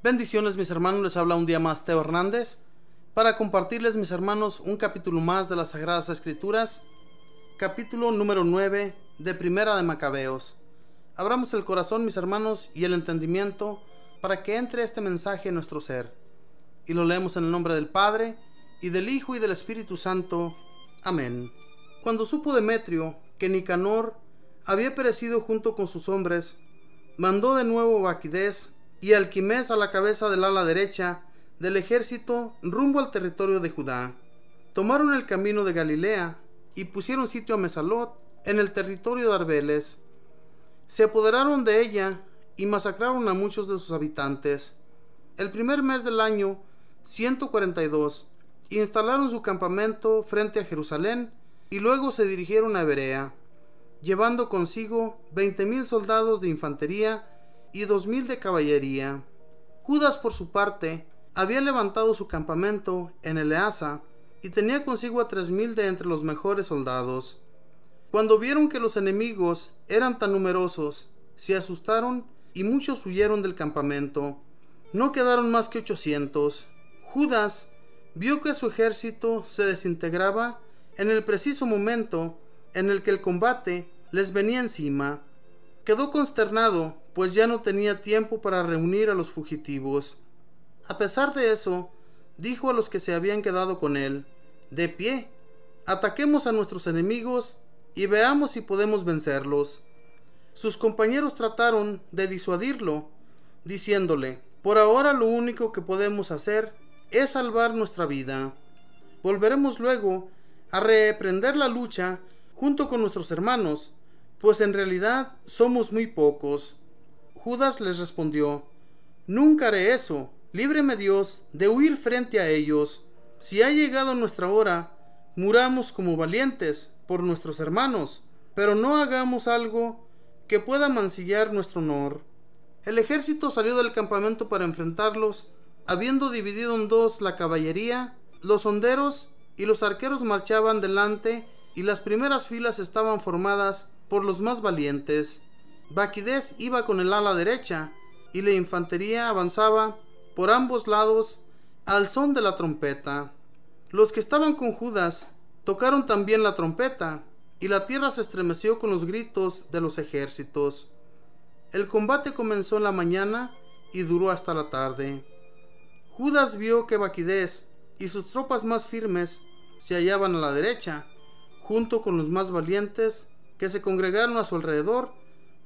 Bendiciones, mis hermanos, les habla un día más Teo Hernández para compartirles, mis hermanos, un capítulo más de las Sagradas Escrituras, capítulo número 9 de Primera de Macabeos. Abramos el corazón, mis hermanos, y el entendimiento para que entre este mensaje en nuestro ser. Y lo leemos en el nombre del Padre, y del Hijo, y del Espíritu Santo. Amén. Cuando supo Demetrio que Nicanor había perecido junto con sus hombres, mandó de nuevo Baquidés y Alquimés a la cabeza del ala derecha del ejército rumbo al territorio de Judá. Tomaron el camino de Galilea y pusieron sitio a Mesalot en el territorio de Arbeles. Se apoderaron de ella y masacraron a muchos de sus habitantes. El primer mes del año 142 instalaron su campamento frente a Jerusalén y luego se dirigieron a Berea, llevando consigo 20,000 soldados de infantería y 2,000 de caballería. Judas, por su parte, había levantado su campamento en Eleasa y tenía consigo a 3,000 de entre los mejores soldados. Cuando vieron que los enemigos eran tan numerosos, se asustaron y muchos huyeron del campamento. No quedaron más que 800. Judas vio que su ejército se desintegraba en el preciso momento en el que el combate les venía encima. Quedó consternado, pues ya no tenía tiempo para reunir a los fugitivos. A pesar de eso, dijo a los que se habían quedado con él: «De pie, ataquemos a nuestros enemigos y veamos si podemos vencerlos». Sus compañeros trataron de disuadirlo, diciéndole: «Por ahora lo único que podemos hacer es salvar nuestra vida. Volveremos luego a reprender la lucha junto con nuestros hermanos, pues en realidad somos muy pocos». Judas les respondió: «Nunca haré eso. Líbreme Dios de huir frente a ellos. Si ha llegado nuestra hora, muramos como valientes por nuestros hermanos, pero no hagamos algo que pueda mancillar nuestro honor». El ejército salió del campamento para enfrentarlos, habiendo dividido en dos la caballería. Los honderos y los arqueros marchaban delante, y las primeras filas estaban formadas por los más valientes. Baquidés iba con el ala derecha, y la infantería avanzaba por ambos lados al son de la trompeta. Los que estaban con Judas tocaron también la trompeta, y la tierra se estremeció con los gritos de los ejércitos. El combate comenzó en la mañana y duró hasta la tarde. Judas vio que Baquidés y sus tropas más firmes se hallaban a la derecha, junto con los más valientes que se congregaron a su alrededor.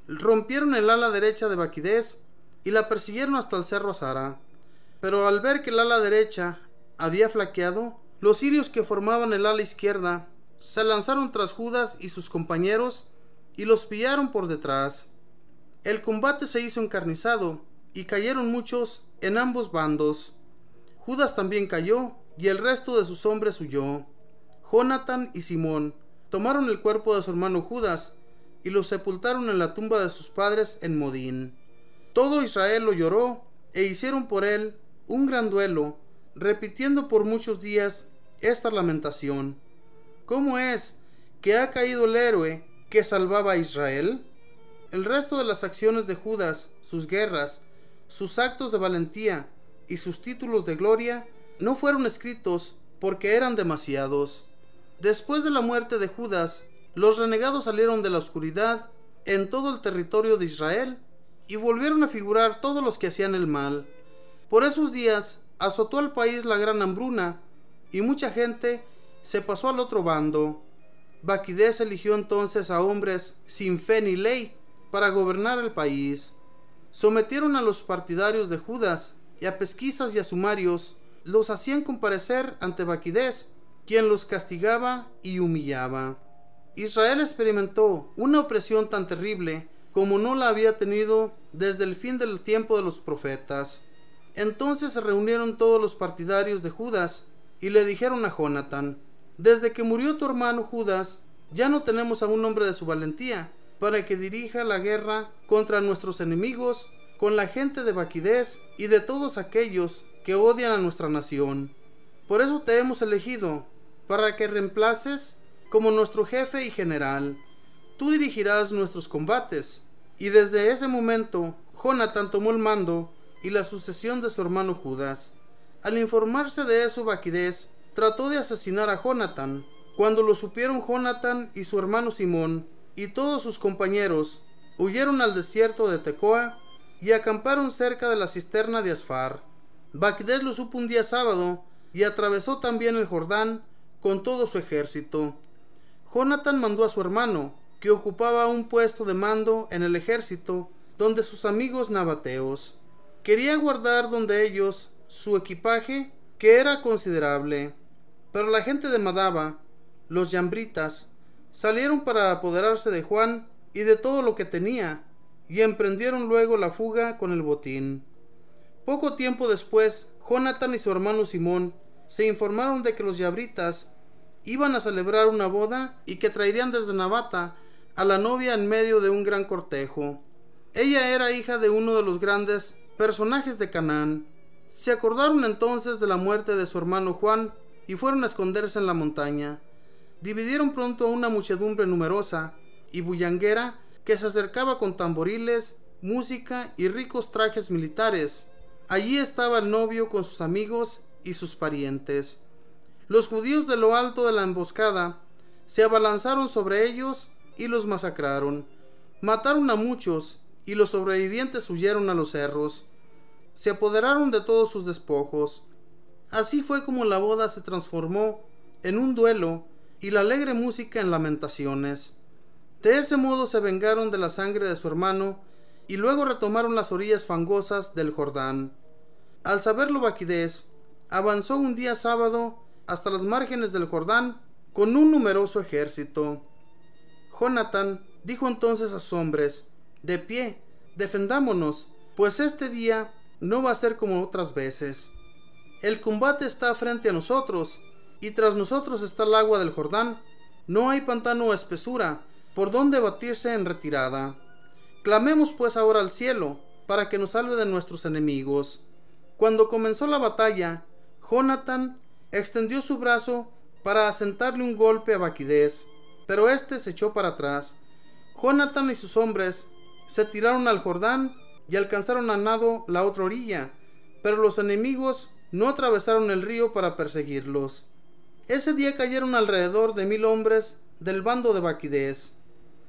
Rompieron el ala derecha de Baquidés y la persiguieron hasta el cerro Azara. Pero al ver que el ala derecha había flaqueado, los sirios que formaban el ala izquierda se lanzaron tras Judas y sus compañeros y los pillaron por detrás. El combate se hizo encarnizado y cayeron muchos en ambos bandos. Judas también cayó y el resto de sus hombres huyó. Jonatán y Simón tomaron el cuerpo de su hermano Judas y lo sepultaron en la tumba de sus padres en Modín. Todo Israel lo lloró e hicieron por él un gran duelo, repitiendo por muchos días esta lamentación: «¿Cómo es que ha caído el héroe que salvaba a Israel?». El resto de las acciones de Judas, sus guerras, sus actos de valentía y sus títulos de gloria no fueron escritos porque eran demasiados. Después de la muerte de Judas, los renegados salieron de la oscuridad en todo el territorio de Israel y volvieron a figurar todos los que hacían el mal. Por esos días azotó al país la gran hambruna y mucha gente se pasó al otro bando. Baquidés eligió entonces a hombres sin fe ni ley para gobernar el país. Sometieron a los partidarios de Judas y a pesquisas y a sumarios los hacían comparecer ante Baquidés, quien los castigaba y humillaba. Israel experimentó una opresión tan terrible como no la había tenido desde el fin del tiempo de los profetas. Entonces se reunieron todos los partidarios de Judas y le dijeron a Jonatán: «Desde que murió tu hermano Judas, ya no tenemos a un hombre de su valentía para que dirija la guerra contra nuestros enemigos con la gente de Baquidés y de todos aquellos que odian a nuestra nación. Por eso te hemos elegido, para que reemplaces como nuestro jefe y general. Tú dirigirás nuestros combates». Y desde ese momento Jonatán tomó el mando y la sucesión de su hermano Judas. Al informarse de eso, Baquidés trató de asesinar a Jonatán. Cuando lo supieron, Jonatán y su hermano Simón y todos sus compañeros huyeron al desierto de Tecoa y acamparon cerca de la cisterna de Asfar. Baquidés lo supo un día sábado y atravesó también el Jordán con todo su ejército. Jonatán mandó a su hermano, que ocupaba un puesto de mando en el ejército, donde sus amigos nabateos. Quería guardar donde ellos su equipaje, que era considerable. Pero la gente de Madaba, los yambritas, salieron para apoderarse de Juan y de todo lo que tenía, y emprendieron luego la fuga con el botín. Poco tiempo después, Jonatán y su hermano Simón se informaron de que los yambritas iban a celebrar una boda y que traerían desde Nabata a la novia en medio de un gran cortejo. Ella era hija de uno de los grandes personajes de Canaán. Se acordaron entonces de la muerte de su hermano Juan y fueron a esconderse en la montaña. Dividieron pronto a una muchedumbre numerosa y bullanguera que se acercaba con tamboriles, música y ricos trajes militares. Allí estaba el novio con sus amigos y sus parientes. Los judíos de lo alto de la emboscada se abalanzaron sobre ellos y los masacraron. Mataron a muchos y los sobrevivientes huyeron a los cerros. Se apoderaron de todos sus despojos. Así fue como la boda se transformó en un duelo y la alegre música en lamentaciones. De ese modo se vengaron de la sangre de su hermano y luego retomaron las orillas fangosas del Jordán. Al saberlo, Baquidés avanzó un día sábado hasta las márgenes del Jordán con un numeroso ejército. Jonatán dijo entonces a sus hombres: de pie, defendámonos, pues este día no va a ser como otras veces. El combate está frente a nosotros, y tras nosotros está el agua del Jordán. No hay pantano o espesura por donde batirse en retirada. Clamemos pues ahora al cielo, para que nos salve de nuestros enemigos. Cuando comenzó la batalla, Jonatán extendió su brazo para asentarle un golpe a Baquidés, pero éste se echó para atrás. Jonatán y sus hombres se tiraron al Jordán y alcanzaron a nado la otra orilla, pero los enemigos no atravesaron el río para perseguirlos. Ese día cayeron alrededor de 1000 hombres del bando de Baquidés.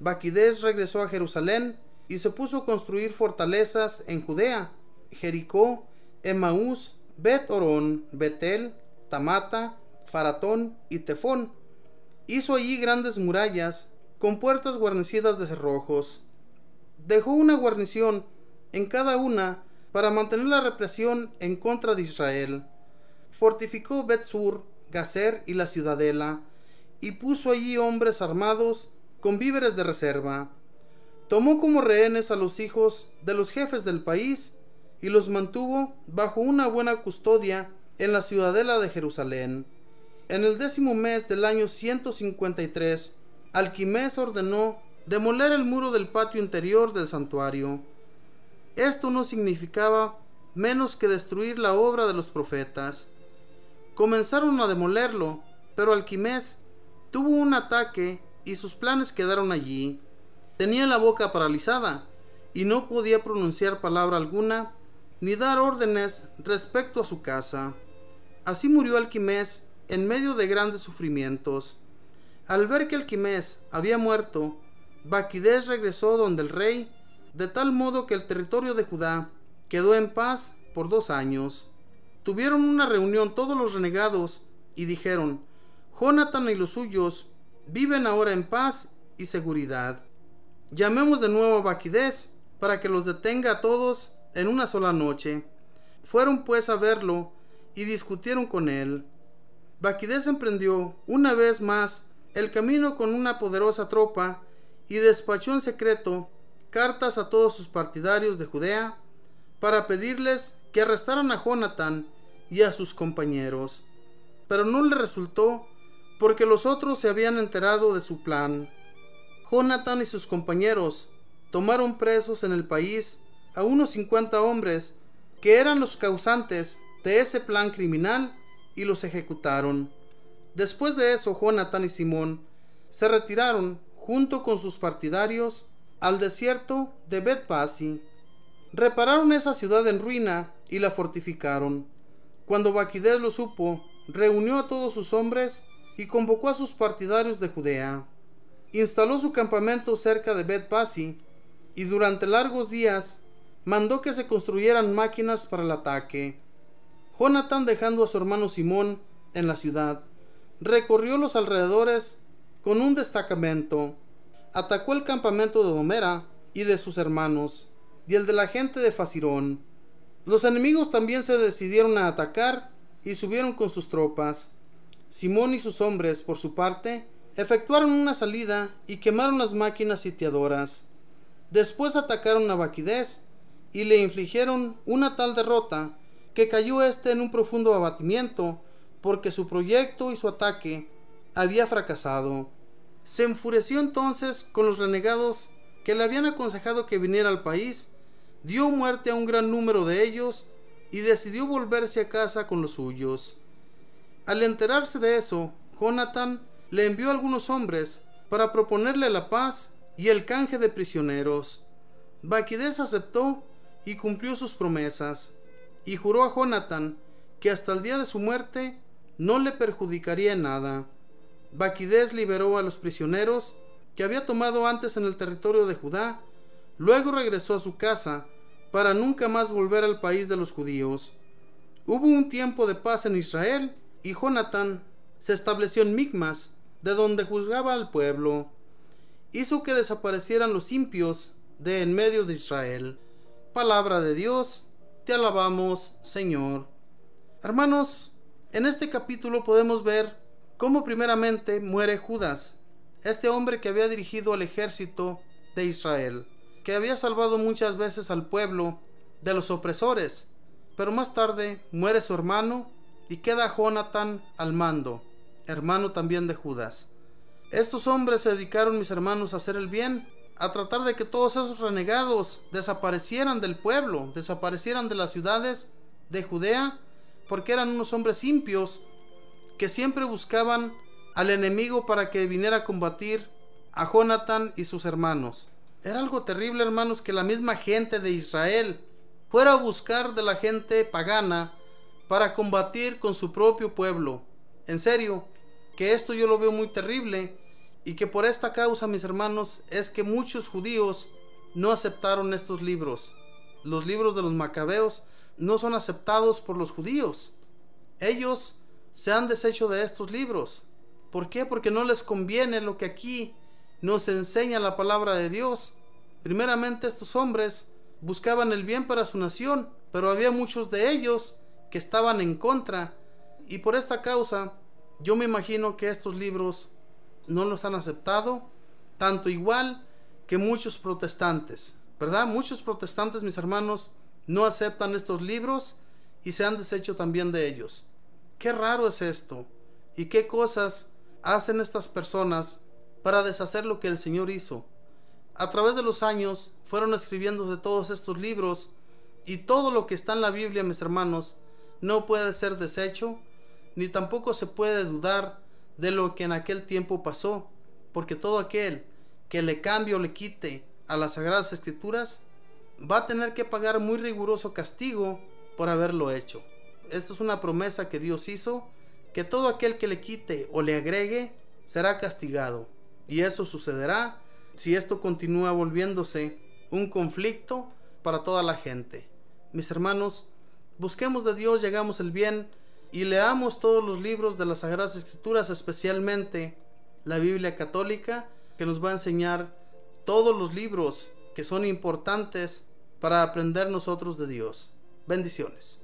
Baquidés regresó a Jerusalén y se puso a construir fortalezas en Judea: Jericó, Emaús, Bet-Orón, Betel, Tamata, Faratón y Tefón. Hizo allí grandes murallas con puertas guarnecidas de cerrojos. Dejó una guarnición en cada una para mantener la represión en contra de Israel. Fortificó Bet-Sur, Gazer y la ciudadela, y puso allí hombres armados con víveres de reserva. Tomó como rehenes a los hijos de los jefes del país y los mantuvo bajo una buena custodia en la ciudadela de Jerusalén. En el 10º mes del año 153, Alquimés ordenó demoler el muro del patio interior del santuario. Esto no significaba menos que destruir la obra de los profetas. Comenzaron a demolerlo, pero Alquimés tuvo un ataque y sus planes quedaron allí. Tenía la boca paralizada y no podía pronunciar palabra alguna ni dar órdenes respecto a su casa. Así murió Alquimés en medio de grandes sufrimientos. Al ver que Alquimés había muerto, Baquidés regresó donde el rey, de tal modo que el territorio de Judá quedó en paz por 2 años. Tuvieron una reunión todos los renegados y dijeron: Jonatán y los suyos viven ahora en paz y seguridad. Llamemos de nuevo a Baquidés para que los detenga a todos en una sola noche. Fueron pues a verlo y discutieron con él. Baquidés emprendió una vez más el camino con una poderosa tropa y despachó en secreto cartas a todos sus partidarios de Judea para pedirles que arrestaran a Jonatán y a sus compañeros. Pero no le resultó, porque los otros se habían enterado de su plan. Jonatán y sus compañeros tomaron presos en el país a unos 50 hombres que eran los causantes de ese plan criminal y los ejecutaron. Después de eso, Jonatán y Simón se retiraron junto con sus partidarios al desierto de Bet-Pasi. Repararon esa ciudad en ruina y la fortificaron. Cuando Baquidés lo supo, reunió a todos sus hombres y convocó a sus partidarios de Judea. Instaló su campamento cerca de Bet-Pasi y durante largos días mandó que se construyeran máquinas para el ataque. Jonatán, dejando a su hermano Simón en la ciudad, recorrió los alrededores con un destacamento. Atacó el campamento de Domera y de sus hermanos, y el de la gente de Fasirón. Los enemigos también se decidieron a atacar y subieron con sus tropas. Simón y sus hombres, por su parte, efectuaron una salida y quemaron las máquinas sitiadoras. Después atacaron a Baquidés y le infligieron una tal derrota que cayó en un profundo abatimiento, porque su proyecto y su ataque había fracasado. Se enfureció entonces con los renegados que le habían aconsejado que viniera al país, dio muerte a un gran número de ellos y decidió volverse a casa con los suyos. Al enterarse de eso, Jonatán le envió a algunos hombres para proponerle la paz y el canje de prisioneros. Baquidés aceptó y cumplió sus promesas, y juró a Jonatán que hasta el día de su muerte no le perjudicaría en nada. Baquidés liberó a los prisioneros que había tomado antes en el territorio de Judá, luego regresó a su casa para nunca más volver al país de los judíos. Hubo un tiempo de paz en Israel y Jonatán se estableció en Micmas, de donde juzgaba al pueblo. Hizo que desaparecieran los impios de en medio de Israel. Palabra de Dios, te alabamos, Señor. Hermanos, en este capítulo podemos ver cómo primeramente muere Judas, este hombre que había dirigido al ejército de Israel, que había salvado muchas veces al pueblo de los opresores, pero más tarde muere su hermano y queda Jonatán al mando, hermano también de Judas. Estos hombres se dedicaron, mis hermanos, a hacer el bien, a tratar de que todos esos renegados desaparecieran del pueblo, desaparecieran de las ciudades de Judea, porque eran unos hombres impios que siempre buscaban al enemigo para que viniera a combatir a Jonatán y sus hermanos. Era algo terrible, hermanos, que la misma gente de Israel fuera a buscar de la gente pagana para combatir con su propio pueblo. En serio, que esto yo lo veo muy terrible, y que por esta causa, mis hermanos, es que muchos judíos no aceptaron estos libros. Los libros de los Macabeos no son aceptados por los judíos. Ellos se han deshecho de estos libros. ¿Por qué? Porque no les conviene lo que aquí nos enseña la palabra de Dios. Primeramente, estos hombres buscaban el bien para su nación, pero había muchos de ellos que estaban en contra, y por esta causa yo me imagino que estos libros no los han aceptado, tanto igual que muchos protestantes, ¿verdad? Muchos protestantes, mis hermanos, no aceptan estos libros y se han deshecho también de ellos. Qué raro es esto, y qué cosas hacen estas personas para deshacer lo que el Señor hizo. A través de los años fueron escribiéndose todos estos libros, y todo lo que está en la Biblia, mis hermanos, no puede ser deshecho, ni tampoco se puede dudar de lo que en aquel tiempo pasó, porque todo aquel que le cambie o le quite a las Sagradas Escrituras va a tener que pagar muy riguroso castigo por haberlo hecho. Esto es una promesa que Dios hizo, que todo aquel que le quite o le agregue será castigado, y eso sucederá si esto continúa volviéndose un conflicto para toda la gente. Mis hermanos, busquemos de Dios, hagamos el bien y leamos todos los libros de las Sagradas Escrituras, especialmente la Biblia católica, que nos va a enseñar todos los libros que son importantes para aprender nosotros de Dios. Bendiciones.